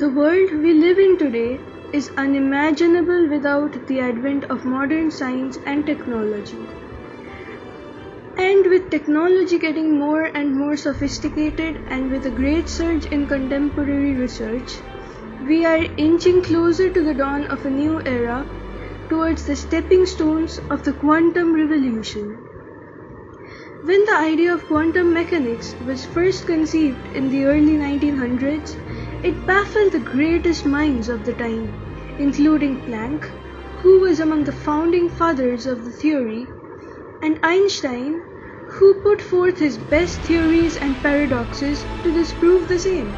The world we live in today is unimaginable without the advent of modern science and technology. And with technology getting more and more sophisticated and with a great surge in contemporary research, we are inching closer to the dawn of a new era towards the stepping stones of the quantum revolution. When the idea of quantum mechanics was first conceived in the early 1900s, it baffled the greatest minds of the time, including Planck, who was among the founding fathers of the theory, and Einstein, who put forth his best theories and paradoxes to disprove the same.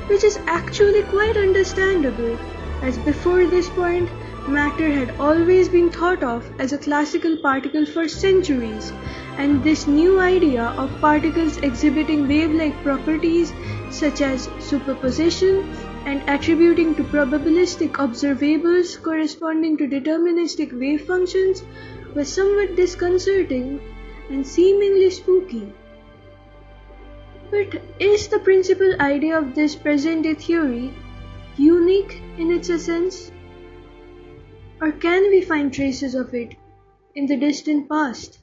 Which is actually quite understandable, as before this point, matter had always been thought of as a classical particle for centuries, and this new idea of particles exhibiting wave-like properties such as superposition and attributing to probabilistic observables corresponding to deterministic wave functions was somewhat disconcerting and seemingly spooky. But is the principal idea of this present-day theory unique in its essence? Or can we find traces of it in the distant past?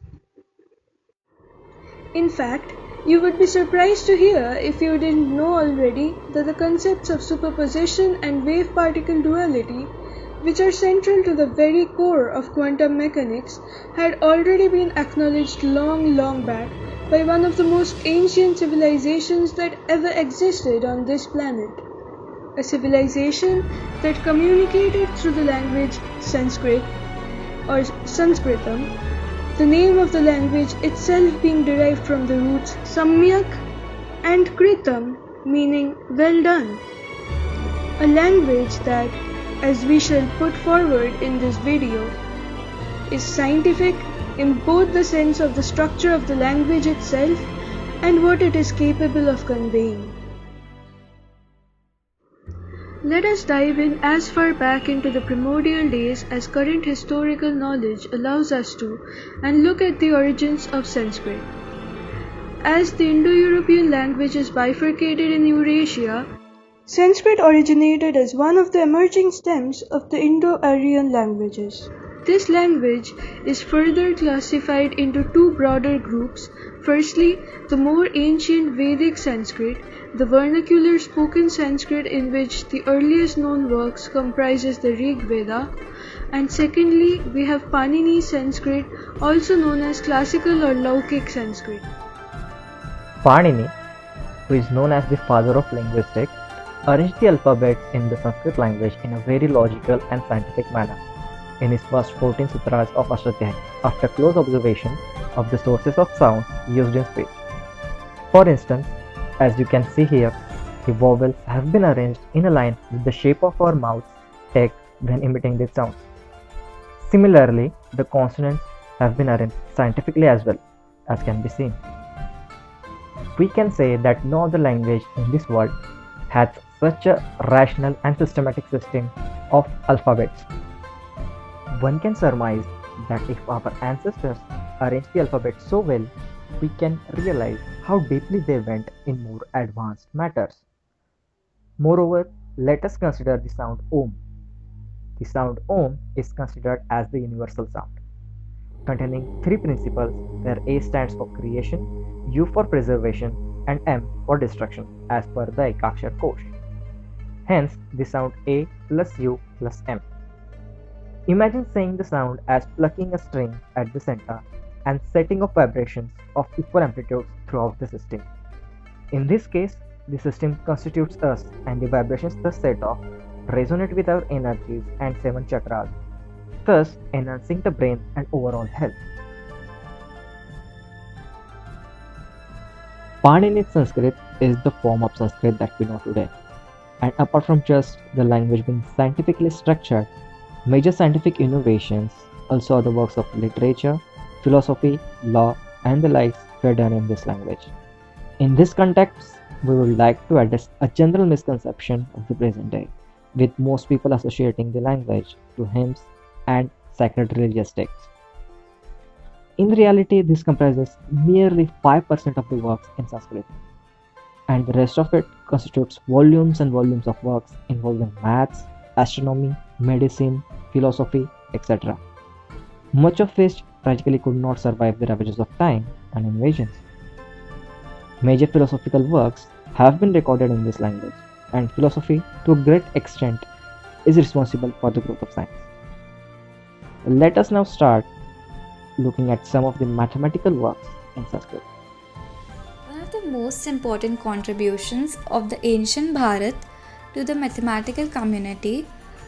In fact, you would be surprised to hear, if you didn't know already, that the concepts of superposition and wave-particle duality, which are central to the very core of quantum mechanics, had already been acknowledged long back by one of the most ancient civilizations that ever existed on this planet. A civilization that communicated through the language Sanskrit or Sanskritam, the name of the language itself being derived from the roots Samyak and Kritam, meaning well done. A language that, as we shall put forward in this video, is scientific in both the sense of the structure of the language itself and what it is capable of conveying. Let us dive in as far back into the primordial days as current historical knowledge allows us to and look at the origins of Sanskrit. As the Indo-European languages bifurcated in Eurasia, Sanskrit originated as one of the emerging stems of the Indo-Aryan languages. This language is further classified into two broader groups. Firstly, the more ancient Vedic Sanskrit, the vernacular spoken Sanskrit in which the earliest known works comprises the Rig Veda, and secondly, we have Panini Sanskrit, also known as classical or Laukik Sanskrit. Panini, who is known as the father of linguistics, arranged the alphabet in the Sanskrit language in a very logical and scientific manner. In his first 14 sutras of Ashtadhyayi, after close observation of the sources of sounds used in speech. For instance, as you can see here, the vowels have been arranged in a line with the shape of our mouths take when emitting these sounds. Similarly, the consonants have been arranged scientifically as well, as can be seen. We can say that no other language in this world has such a rational and systematic system of alphabets. One can surmise that if our ancestors arranged the alphabet so well, we can realize how deeply they went in more advanced matters. Moreover, let us consider the sound Om. The sound Om is considered as the universal sound, containing three principles where A stands for creation, U for preservation, and M for destruction, as per the Ekakshar Kosh. Hence, the sound A plus U plus M. Imagine saying the sound as plucking a string at the center and setting off vibrations of equal amplitudes throughout the system. In this case, the system constitutes us and the vibrations thus set off resonate with our energies and 7 chakras, thus enhancing the brain and overall health. Panini Sanskrit is the form of Sanskrit that we know today. And apart from just the language being scientifically structured, major scientific innovations, also other works of literature, philosophy, law, and the likes were done in this language. In this context, we would like to address a general misconception of the present day, with most people associating the language to hymns and sacred religious texts. In reality, this comprises merely 5% of the works in Sanskrit. and the rest of it constitutes volumes and volumes of works involving maths, astronomy, medicine, philosophy, etc., much of which tragically could not survive the ravages of time and invasions. Major philosophical works have been recorded in this language, and philosophy, to a great extent, is responsible for the growth of science. Let us now start looking at some of the mathematical works in Sanskrit. One of the most important contributions of the ancient Bharat to the mathematical community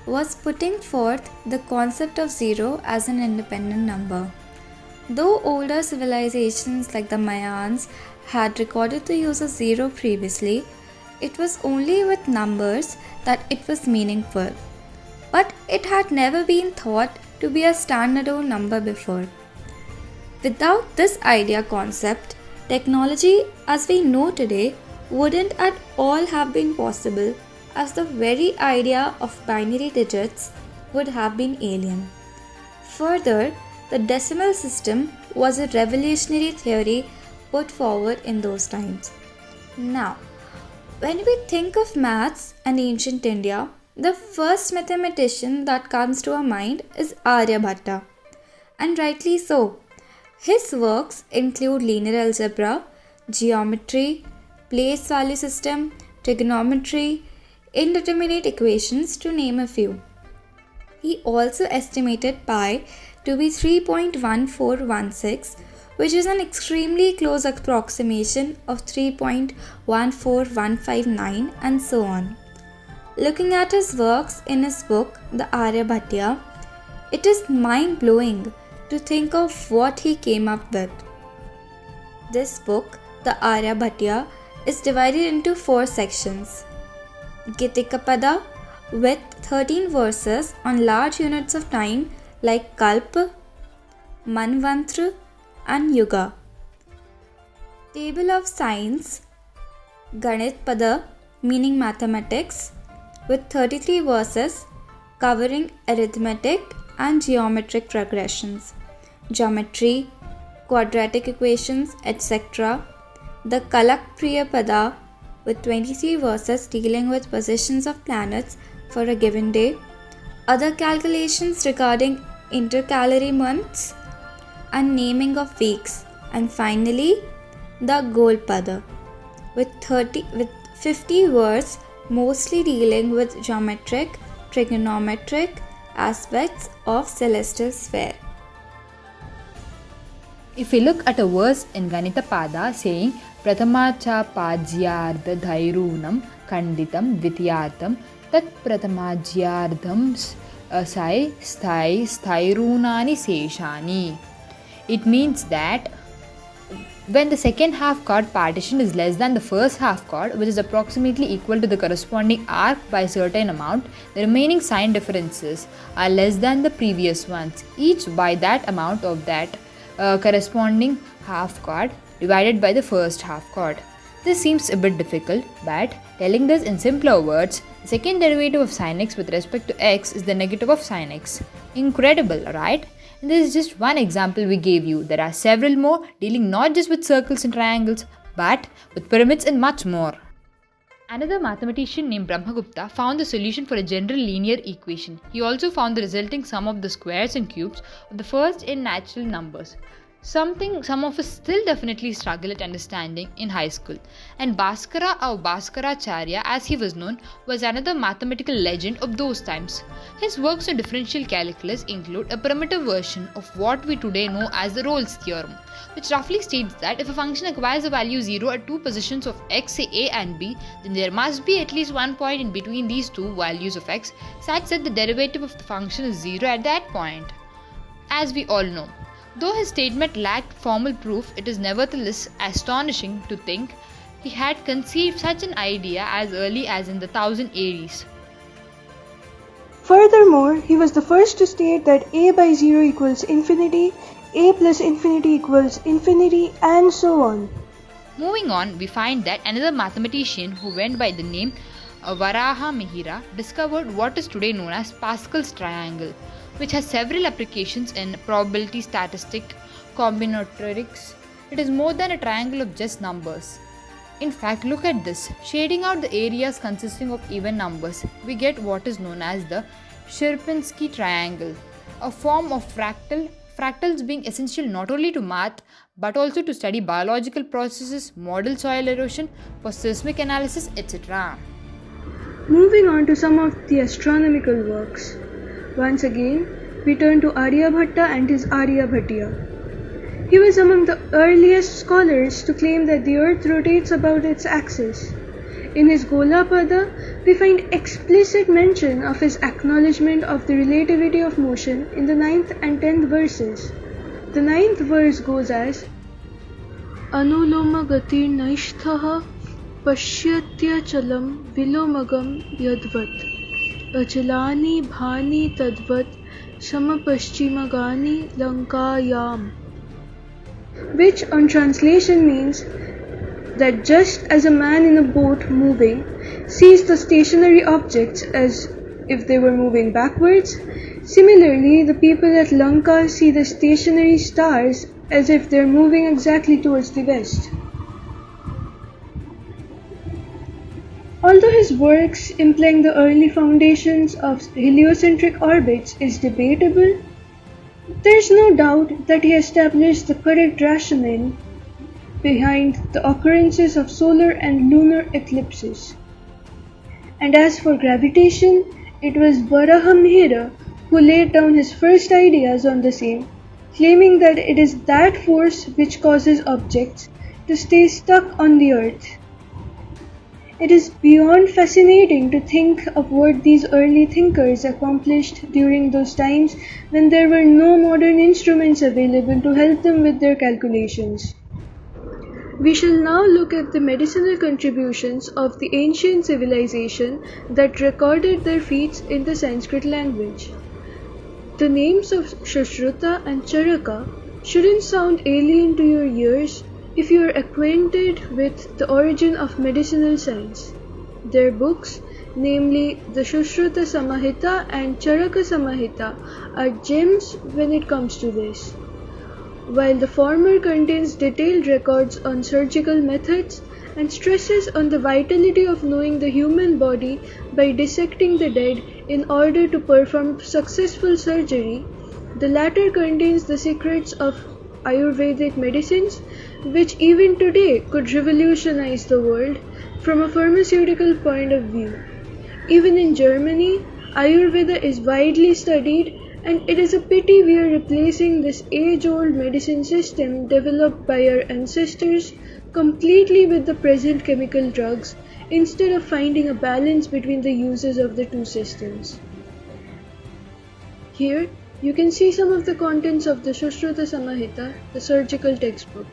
was putting forth the concept of zero as an independent number. Though older civilizations like the Mayans had recorded the use of zero previously, it was only with numbers that it was meaningful. But it had never been thought to be a standalone number before. Without this idea concept, technology as we know today wouldn't at all have been possible, as the very idea of binary digits would have been alien. Further, the decimal system was a revolutionary theory put forward in those times. Now, when we think of maths and ancient India, the first mathematician that comes to our mind is Aryabhatta, and rightly so. His works include linear algebra, geometry, place value system, trigonometry, indeterminate equations, to name a few. He also estimated pi to be 3.1416, which is an extremely close approximation of 3.14159, and so on. Looking at his works in his book, The Aryabhatiya, it is mind-blowing to think of what he came up with. This book, The Aryabhatiya, is divided into 4 sections. Gitikapada, with 13 verses on large units of time like Kalpa, Manvantra, and Yuga. Table of Science, Ganit Pada, meaning mathematics, with 33 verses covering arithmetic and geometric progressions, geometry, quadratic equations, etc. The Kalakpriya Pada, with 23 verses dealing with positions of planets for a given day, other calculations regarding intercalary months and naming of weeks, and finally the Golpada, with 50 words mostly dealing with geometric, trigonometric aspects of celestial sphere. If we look at a verse in Ganitapada saying Pratamacha Pajyardha Dhairunam Kanditam Dvityartham Tat Pratamajyardham Sai Sthai Sthairunani Seshani, it means that when the second half chord partition is less than the first half chord, which is approximately equal to the corresponding arc by a certain amount, the remaining sign differences are less than the previous ones, each by that amount of that corresponding half chord divided by the first half chord. This seems a bit difficult, but telling this in simpler words, the second derivative of sin x with respect to x is the negative of sin x. Incredible, right? And this is just one example we gave you. There are several more dealing not just with circles and triangles, but with pyramids and much more. Another mathematician named Brahmagupta found the solution for a general linear equation. He also found the resulting sum of the squares and cubes of the first n natural numbers. Something some of us still definitely struggle at understanding in high school. And Bhaskara or Bhaskaracharya, as he was known, was another mathematical legend of those times. His works on differential calculus include a primitive version of what we today know as the Rolle's theorem, which roughly states that if a function acquires a value 0 at two positions of x, say a and b, then there must be at least one point in between these two values of x such that the derivative of the function is 0 at that point. As we all know, though his statement lacked formal proof, it is nevertheless astonishing to think he had conceived such an idea as early as in the 1000 ADs. Furthermore, he was the first to state that a by 0 equals infinity, a plus infinity equals infinity, and so on. Moving on, we find that another mathematician who went by the name Varaha Mihira discovered what is today known as Pascal's triangle, which has several applications in probability statistic, combinatorics. It is more than a triangle of just numbers. In fact, look at this. Shading out the areas consisting of even numbers, we get what is known as the Sierpinski triangle, a form of fractals being essential not only to math but also to study biological processes, model soil erosion, for seismic analysis, etc. Moving on to some of the astronomical works. Once again, we turn to Aryabhatta and his Aryabhatiya. He was among the earliest scholars to claim that the earth rotates about its axis. In his Golapada, we find explicit mention of his acknowledgement of the relativity of motion in the 9th and 10th verses. The 9th verse goes as Anuloma gatir naishthaha पश्यत्यचलं विलोमगं यद्वत् अचलानि भानि तद्वत् समपश्चिमगानि लङ्कायाम्, which on translation means that just as a man in a boat moving sees the stationary objects as if they were moving backwards, similarly the people at Lanka see the stationary stars as if they're moving exactly towards the west. Although his works implying the early foundations of heliocentric orbits is debatable, there is no doubt that he established the correct rationale behind the occurrences of solar and lunar eclipses. And as for gravitation, it was Varahamihira who laid down his first ideas on the same, claiming that it is that force which causes objects to stay stuck on the earth. It is beyond fascinating to think of what these early thinkers accomplished during those times when there were no modern instruments available to help them with their calculations. We shall now look at the medicinal contributions of the ancient civilization that recorded their feats in the Sanskrit language. The names of Sushruta and Charaka shouldn't sound alien to your ears if you are acquainted with the origin of medicinal science. Their books, namely the Sushruta Samahita and Charaka Samahita, are gems when it comes to this. While the former contains detailed records on surgical methods and stresses on the vitality of knowing the human body by dissecting the dead in order to perform successful surgery, the latter contains the secrets of Ayurvedic medicines, which even today could revolutionize the world from a pharmaceutical point of view. Even in Germany, Ayurveda is widely studied, and it is a pity we are replacing this age-old medicine system developed by our ancestors completely with the present chemical drugs instead of finding a balance between the uses of the two systems. Here, you can see some of the contents of the Sushruta Samahita, the surgical textbook.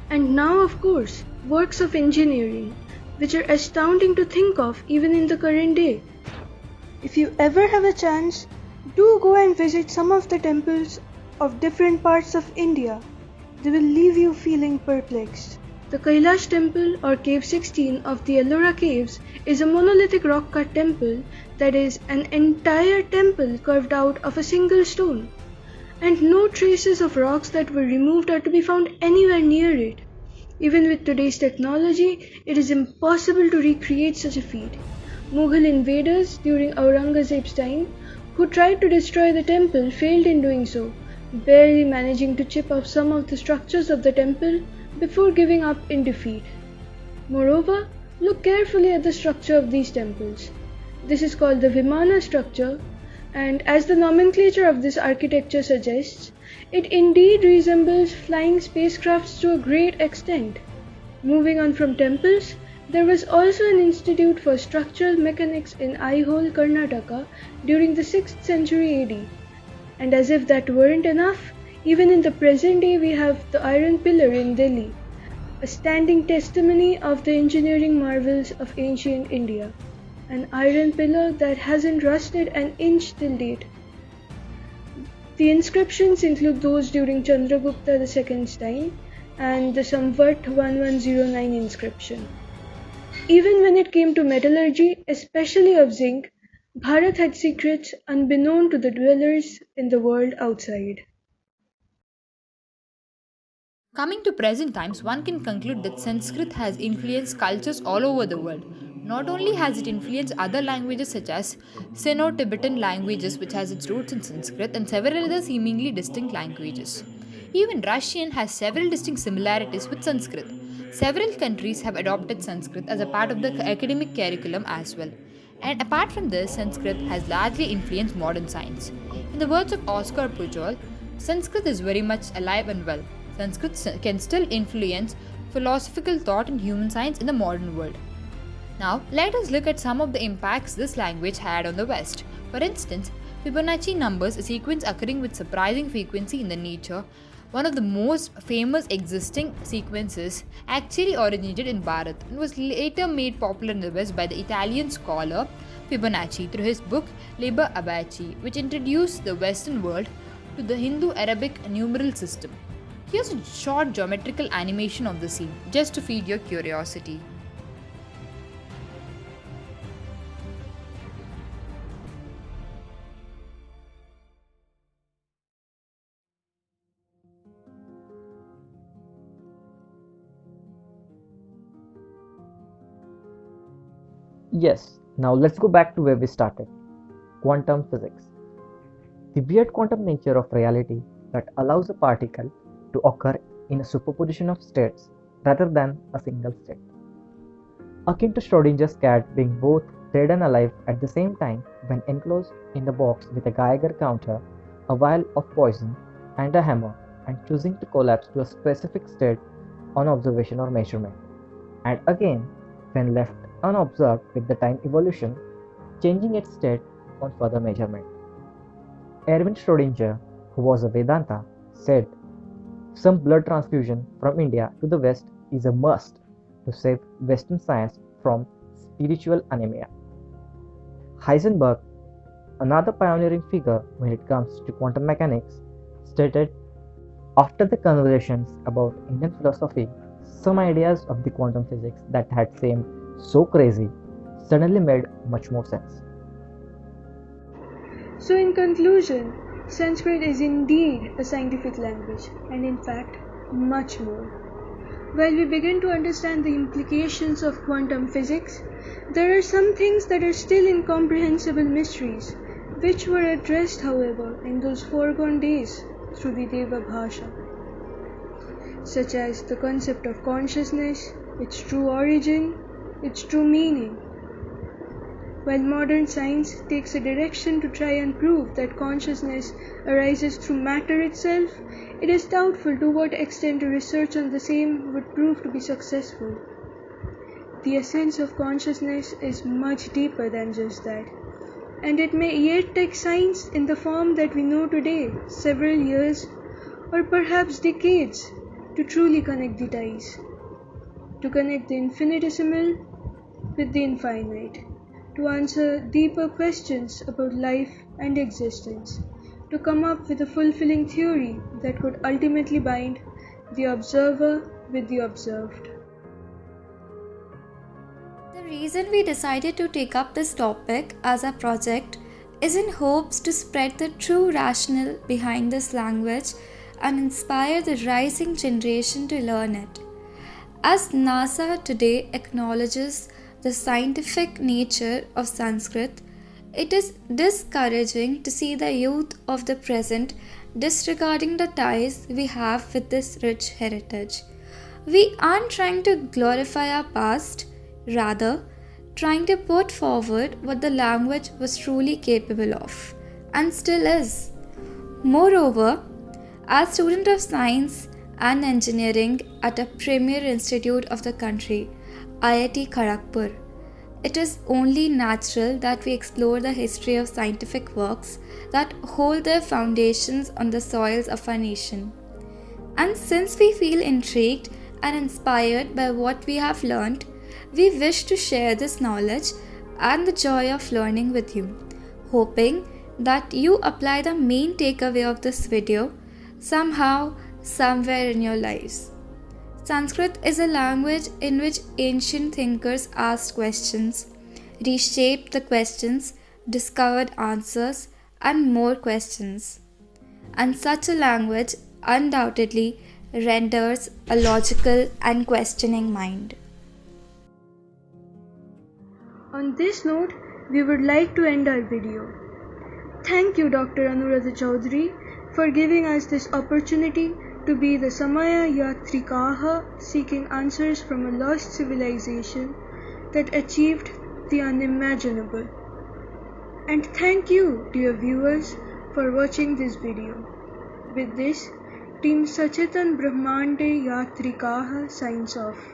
And now, of course, works of engineering, which are astounding to think of even in the current day. If you ever have a chance, do go and visit some of the temples of different parts of India. They will leave you feeling perplexed. The Kailash Temple or Cave 16 of the Ellora Caves is a monolithic rock-cut temple that is an entire temple carved out of a single stone, and no traces of rocks that were removed are to be found anywhere near it. Even with today's technology, it is impossible to recreate such a feat. Mughal invaders during Aurangzeb's time, who tried to destroy the temple, failed in doing so, barely managing to chip off some of the structures of the temple before giving up in defeat. Moreover, look carefully at the structure of these temples. This is called the Vimana structure, and as the nomenclature of this architecture suggests, it indeed resembles flying spacecrafts to a great extent. Moving on from temples, there was also an institute for structural mechanics in Aihole, Karnataka during the 6th century AD. And as if that weren't enough, even in the present day we have the Iron Pillar in Delhi, a standing testimony of the engineering marvels of ancient India. An iron pillar that hasn't rusted an inch till date. The inscriptions include those during Chandragupta II's time and the Samvat 1109 inscription. Even when it came to metallurgy, especially of zinc, Bharat had secrets unbeknown to the dwellers in the world outside. Coming to present times, one can conclude that Sanskrit has influenced cultures all over the world. Not only has it influenced other languages such as Sino-Tibetan languages, which has its roots in Sanskrit, and several other seemingly distinct languages. Even Russian has several distinct similarities with Sanskrit. Several countries have adopted Sanskrit as a part of the academic curriculum as well. And apart from this, Sanskrit has largely influenced modern science. In the words of Oscar Pujol, Sanskrit is very much alive and well. Sanskrit can still influence philosophical thought and human science in the modern world. Now, let us look at some of the impacts this language had on the West. For instance, Fibonacci numbers, a sequence occurring with surprising frequency in the nature, one of the most famous existing sequences, actually originated in Bharat and was later made popular in the West by the Italian scholar Fibonacci through his book Liber Abaci, which introduced the Western world to the Hindu-Arabic numeral system. Here's a short geometrical animation of the scene, just to feed your curiosity. Yes, now let's go back to where we started, quantum physics. The weird quantum nature of reality that allows a particle to occur in a superposition of states rather than a single state. Akin to Schrodinger's cat being both dead and alive at the same time when enclosed in the box with a Geiger counter, a vial of poison, and a hammer, and choosing to collapse to a specific state on observation or measurement. And again, when left unobserved with the time evolution, changing its state on further measurement. Erwin Schrödinger, who was a Vedanta, said some blood transfusion from India to the West is a must to save Western science from spiritual anemia. Heisenberg, another pioneering figure when it comes to quantum mechanics, stated, after the conversations about Indian philosophy, some ideas of the quantum physics that had seemed so crazy suddenly made much more sense. So, in conclusion, Sanskrit is indeed a scientific language, and in fact, much more. While we begin to understand the implications of quantum physics, there are some things that are still incomprehensible mysteries, which were addressed, however, in those foregone days through the Deva Bhasha, such as the concept of consciousness, its true origin, its true meaning. While modern science takes a direction to try and prove that consciousness arises through matter itself, it is doubtful to what extent a research on the same would prove to be successful. The essence of consciousness is much deeper than just that, and it may yet take science in the form that we know today, several years or perhaps decades, to truly connect the ties, to connect the infinitesimal with the infinite, to answer deeper questions about life and existence, to come up with a fulfilling theory that could ultimately bind the observer with the observed. The reason we decided to take up this topic as a project is in hopes to spread the true rationale behind this language and inspire the rising generation to learn it. As NASA today acknowledges the scientific nature of Sanskrit, it is discouraging to see the youth of the present disregarding the ties we have with this rich heritage. We aren't trying to glorify our past, rather, trying to put forward what the language was truly capable of, and still is. Moreover, as student of science and engineering at a premier institute of the country, IIT Kharagpur, it is only natural that we explore the history of scientific works that hold their foundations on the soils of our nation. And since we feel intrigued and inspired by what we have learned, we wish to share this knowledge and the joy of learning with you, hoping that you apply the main takeaway of this video somehow, somewhere in your lives. Sanskrit is a language in which ancient thinkers asked questions, reshaped the questions, discovered answers, and more questions. And such a language undoubtedly renders a logical and questioning mind. On this note, we would like to end our video. Thank you, Dr. Anuradha Chaudhary, for giving us this opportunity to be the Samaya Yatrikaha, seeking answers from a lost civilization that achieved the unimaginable. And thank you, dear viewers, for watching this video. With this, Team Sachetan Brahmande Yatrikaha signs off.